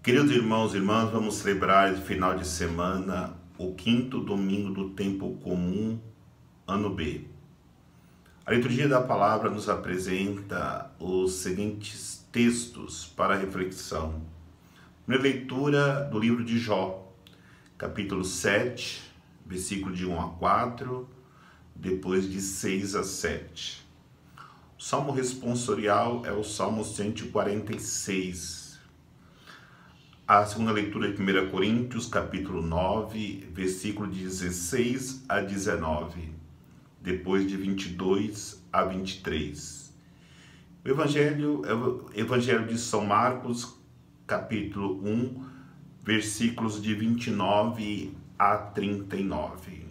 Queridos irmãos e irmãs, vamos celebrar esse final de semana o quinto domingo do tempo comum, ano B. A liturgia da palavra nos apresenta os seguintes textos para reflexão. Primeira leitura do livro de Jó, capítulo 7, versículo de 1 a 4, depois de 6 a 7. O salmo responsorial é o Salmo 146. A segunda leitura de 1 Coríntios, capítulo 9, versículo de 16 a 19, depois de 22 a 23. O Evangelho é o Evangelho de São Marcos, capítulo 1, versículos de 29 a 39.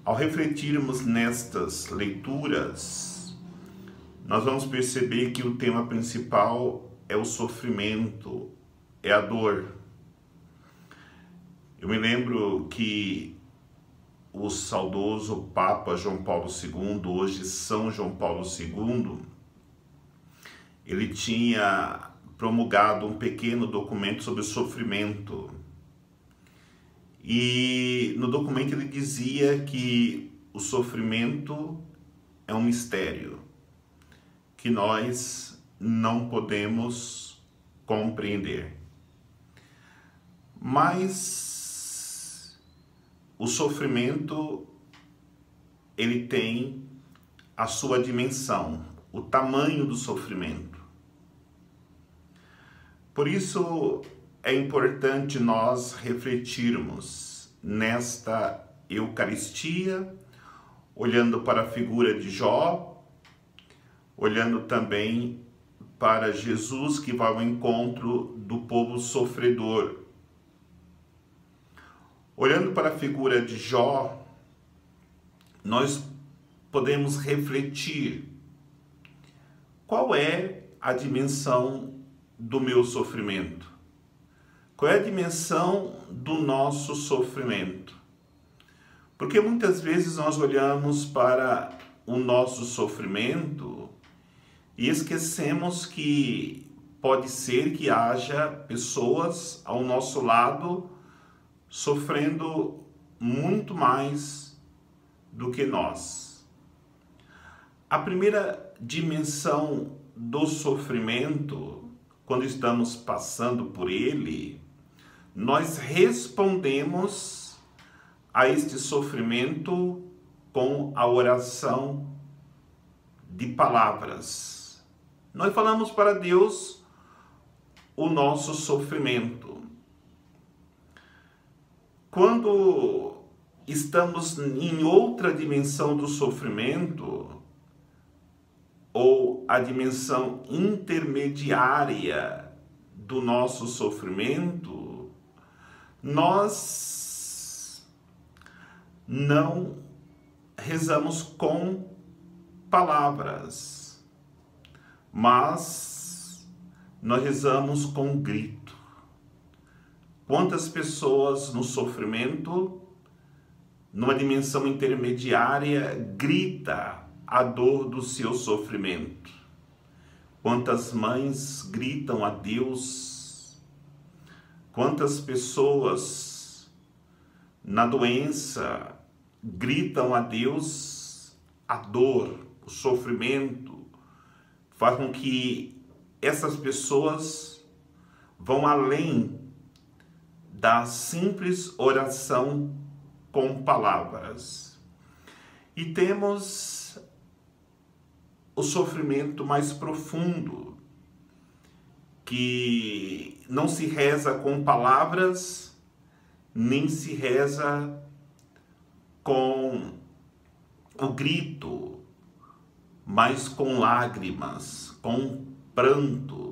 Ao refletirmos nestas leituras, nós vamos perceber que o tema principal é o sofrimento, é a dor. Eu me lembro que o saudoso Papa João Paulo II, hoje São João Paulo II, ele tinha promulgado um pequeno documento sobre o sofrimento. E no documento ele dizia que o sofrimento é um mistério que nós não podemos compreender. Mas o sofrimento, ele tem a sua dimensão, o tamanho do sofrimento. Por isso é importante nós refletirmos nesta Eucaristia, olhando para a figura de Jó, olhando também para Jesus que vai ao encontro do povo sofredor. Olhando para a figura de Jó, nós podemos refletir qual é a dimensão do meu sofrimento? Qual é a dimensão do nosso sofrimento? Porque muitas vezes nós olhamos para o nosso sofrimento e esquecemos que pode ser que haja pessoas ao nosso lado sofrendo muito mais do que nós. A primeira dimensão do sofrimento, quando estamos passando por ele, nós respondemos a este sofrimento com a oração de palavras. Nós falamos para Deus o nosso sofrimento. Quando estamos em outra dimensão do sofrimento, ou a dimensão intermediária do nosso sofrimento, nós não rezamos com palavras, mas nós rezamos com grito. Quantas pessoas no sofrimento, numa dimensão intermediária, grita a dor do seu sofrimento? Quantas mães gritam a Deus? Quantas pessoas na doença gritam a Deus a dor, o sofrimento? Faz com que essas pessoas vão além da simples oração com palavras. E temos o sofrimento mais profundo, que não se reza com palavras, nem se reza com o grito, mas com lágrimas, com pranto,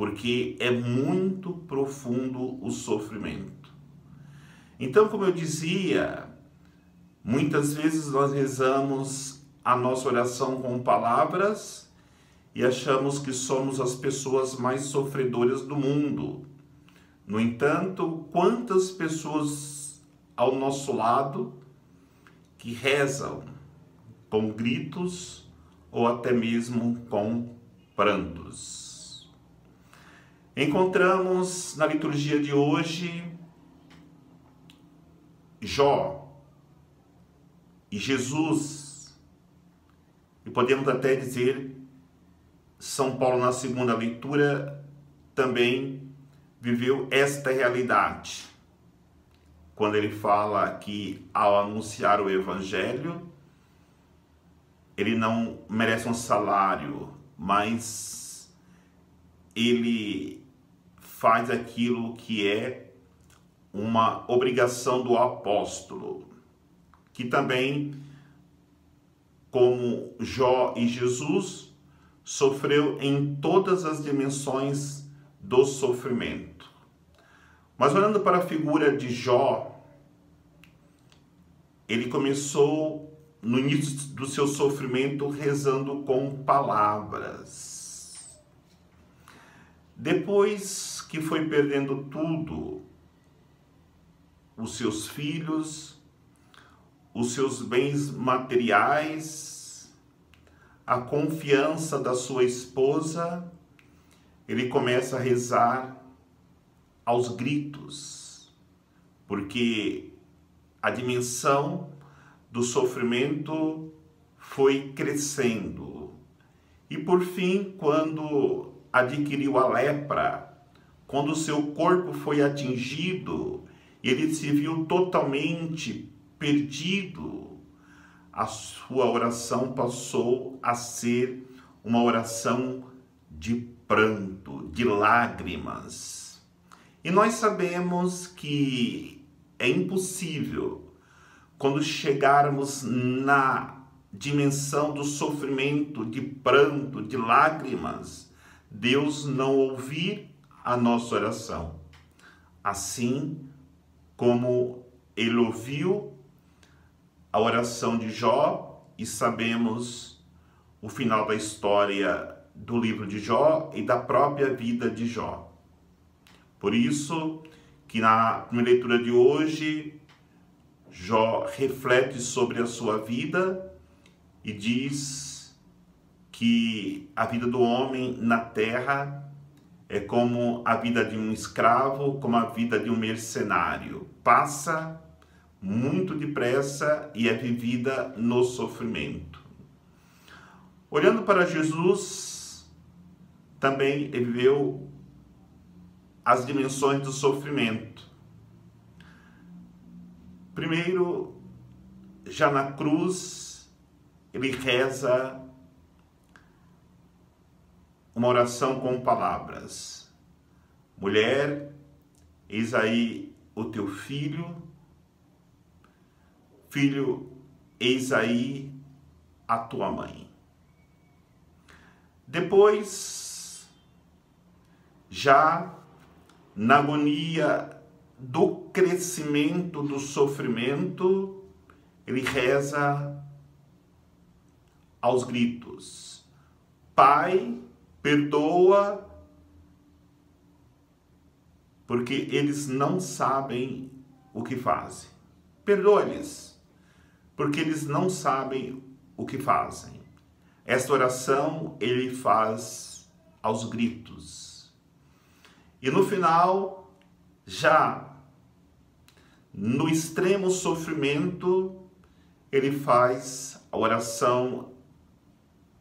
porque é muito profundo o sofrimento. Então, como eu dizia, muitas vezes nós rezamos a nossa oração com palavras e achamos que somos as pessoas mais sofredoras do mundo. No entanto, quantas pessoas ao nosso lado que rezam com gritos ou até mesmo com prantos? Encontramos na liturgia de hoje Jó e Jesus, e podemos até dizer São Paulo na segunda leitura também viveu esta realidade, quando ele fala que ao anunciar o Evangelho, ele não merece um salário, mas ele faz aquilo que é uma obrigação do apóstolo, que também, como Jó e Jesus, sofreu em todas as dimensões do sofrimento. Mas olhando para a figura de Jó, ele começou no início do seu sofrimento rezando com palavras. Depois que foi perdendo tudo, os seus filhos, os seus bens materiais, a confiança da sua esposa, ele começa a rezar aos gritos, porque a dimensão do sofrimento foi crescendo. E por fim, quando adquiriu a lepra, quando o seu corpo foi atingido, ele se viu totalmente perdido, a sua oração passou a ser uma oração de pranto, de lágrimas. E nós sabemos que é impossível, quando chegarmos na dimensão do sofrimento, de pranto, de lágrimas, Deus não ouvir a nossa oração. Assim como ele ouviu a oração de Jó, e sabemos o final da história do livro de Jó e da própria vida de Jó. Por isso que na primeira leitura de hoje, Jó reflete sobre a sua vida e diz que a vida do homem na terra é como a vida de um escravo, como a vida de um mercenário. Passa muito depressa e é vivida no sofrimento. Olhando para Jesus, também ele viveu as dimensões do sofrimento. Primeiro, já na cruz, ele reza uma oração com palavras. Mulher, eis aí o teu filho. Filho, eis aí a tua mãe. Depois, já na agonia do crescimento do sofrimento, ele reza aos gritos: Pai, perdoa, porque eles não sabem o que fazem. Perdoa-lhes, porque eles não sabem o que fazem. Esta oração ele faz aos gritos. E no final, já no extremo sofrimento, ele faz a oração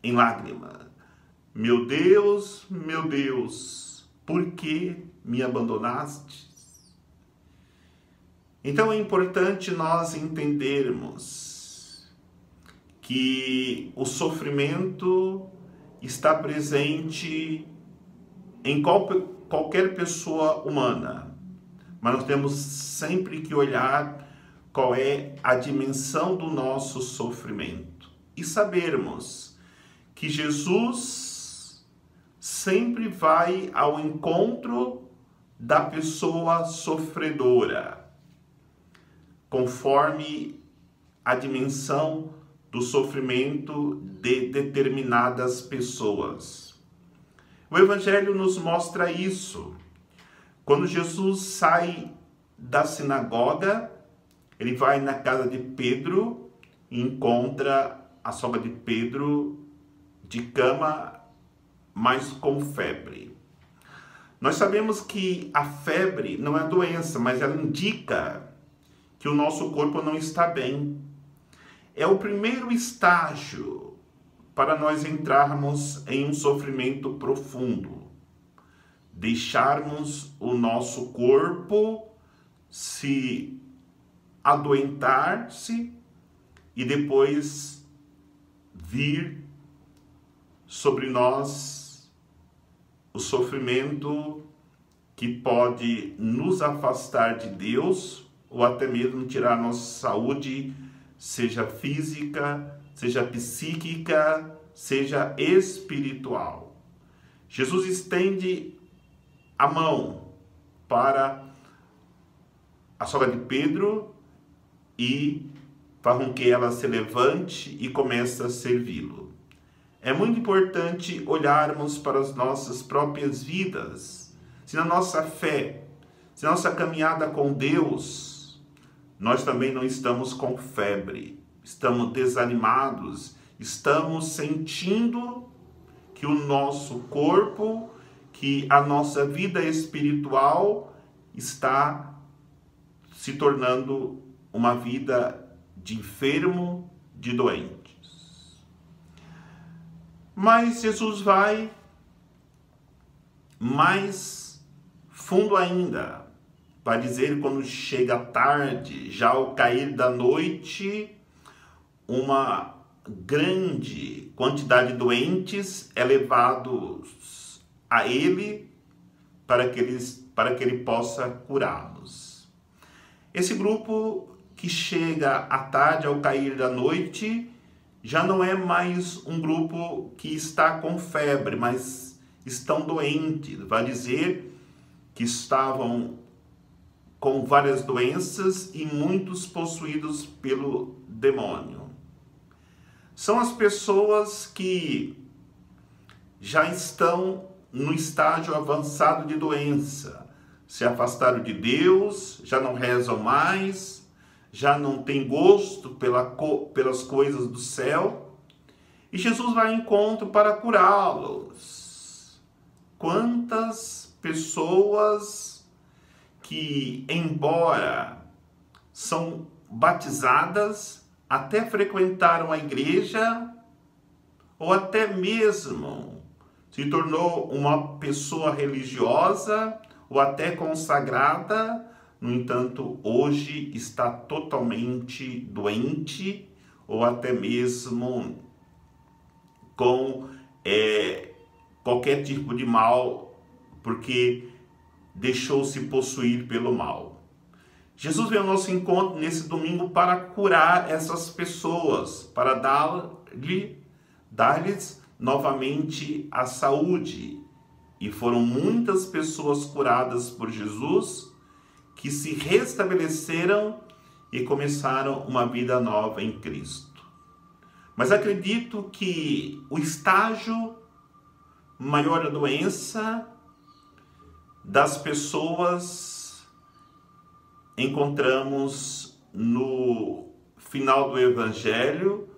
em lágrima. Meu Deus, por que me abandonaste? Então é importante nós entendermos que o sofrimento está presente em qualquer pessoa humana, mas nós temos sempre que olhar qual é a dimensão do nosso sofrimento e sabermos que Jesus sempre vai ao encontro da pessoa sofredora, conforme a dimensão do sofrimento de determinadas pessoas. O Evangelho nos mostra isso. Quando Jesus sai da sinagoga, ele vai na casa de Pedro e encontra a sogra de Pedro de cama, mas com febre. Nós sabemos que a febre não é doença, mas ela indica que o nosso corpo não está bem. É o primeiro estágio para nós entrarmos em um sofrimento profundo. Deixarmos o nosso corpo se adoentar-se e depois vir sobre nós o sofrimento que pode nos afastar de Deus ou até mesmo tirar nossa saúde, seja física, seja psíquica, seja espiritual. Jesus estende a mão para a sogra de Pedro e faz com que ela se levante e comece a servi-lo. É muito importante olharmos para as nossas próprias vidas, se na nossa fé, se na nossa caminhada com Deus, nós também não estamos com febre, estamos desanimados, estamos sentindo que o nosso corpo, que a nossa vida espiritual está se tornando uma vida de enfermo, de doentes. Mas Jesus vai mais fundo ainda, vai dizer quando chega a tarde, já ao cair da noite, uma grande quantidade de doentes é levados a ele para que ele possa curá-los. Esse grupo que chega à tarde, ao cair da noite, já não é mais um grupo que está com febre, mas estão doentes. Vai dizer que estavam com várias doenças e muitos possuídos pelo demônio. São as pessoas que já estão no estágio avançado de doença, se afastaram de Deus, já não rezam mais, já não tem gosto pelas coisas do céu, e Jesus vai ao encontro para curá-los. Quantas pessoas que, embora são batizadas, até frequentaram a igreja, ou até mesmo se tornou uma pessoa religiosa, ou até consagrada, no entanto, hoje está totalmente doente, ou até mesmo com qualquer tipo de mal, porque deixou-se possuir pelo mal. Jesus veio ao nosso encontro nesse domingo para curar essas pessoas, para dar-lhes novamente a saúde. E foram muitas pessoas curadas por Jesus, que se restabeleceram e começaram uma vida nova em Cristo. Mas acredito que o estágio maior da doença das pessoas encontramos no final do Evangelho,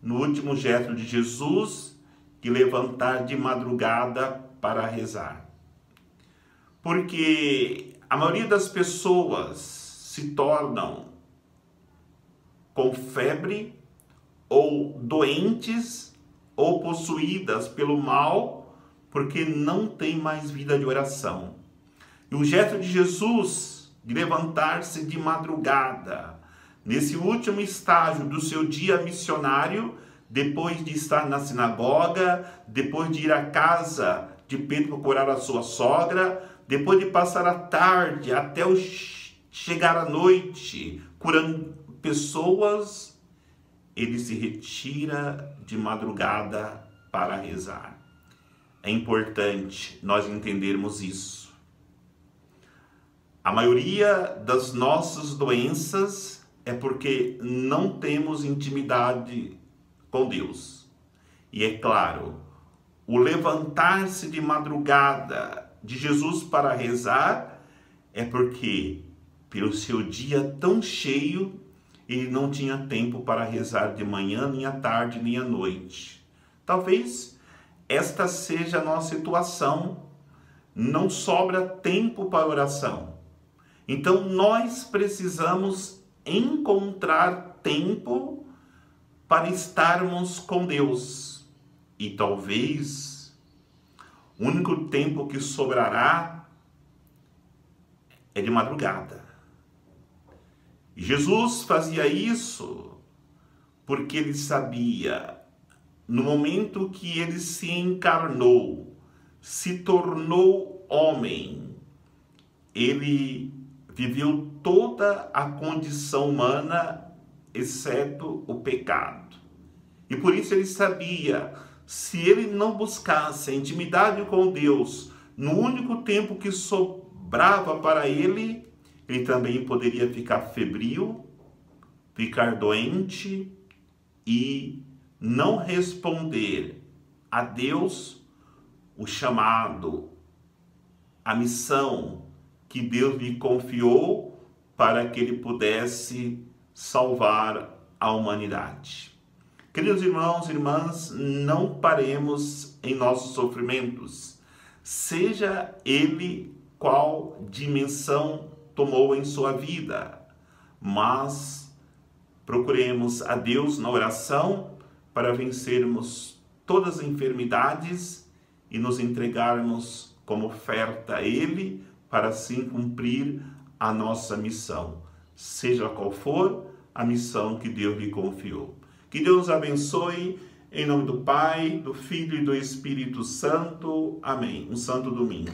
no último gesto de Jesus, que levantar de madrugada para rezar. Porque a maioria das pessoas se tornam com febre, ou doentes, ou possuídas pelo mal, porque não tem mais vida de oração. E o gesto de Jesus de levantar-se de madrugada, nesse último estágio do seu dia missionário, depois de estar na sinagoga, depois de ir à casa de Pedro procurar a sua sogra, depois de passar a tarde até chegar à noite curando pessoas, ele se retira de madrugada para rezar. É importante nós entendermos isso. A maioria das nossas doenças é porque não temos intimidade com Deus. E é claro, o levantar-se de madrugada de Jesus para rezar é porque, pelo seu dia tão cheio, ele não tinha tempo para rezar de manhã, nem à tarde, nem à noite. Talvez esta seja a nossa situação não sobra tempo para oração. Então nós precisamos encontrar tempo para estarmos com Deus. E talvez o único tempo que sobrará é de madrugada. E Jesus fazia isso porque ele sabia, no momento que ele se encarnou, se tornou homem, ele viveu toda a condição humana, exceto o pecado. E por isso ele sabia, se ele não buscasse a intimidade com Deus, no único tempo que sobrava para ele, ele também poderia ficar febril, ficar doente e não responder a Deus o chamado, a missão que Deus lhe confiou para que ele pudesse salvar a humanidade. Queridos irmãos e irmãs, não paremos em nossos sofrimentos, seja ele qual dimensão tomou em sua vida, mas procuremos a Deus na oração para vencermos todas as enfermidades e nos entregarmos como oferta a Ele para assim cumprir a nossa missão, seja qual for a missão que Deus lhe confiou. Que Deus nos abençoe, em nome do Pai, do Filho e do Espírito Santo. Amém. Um santo domingo.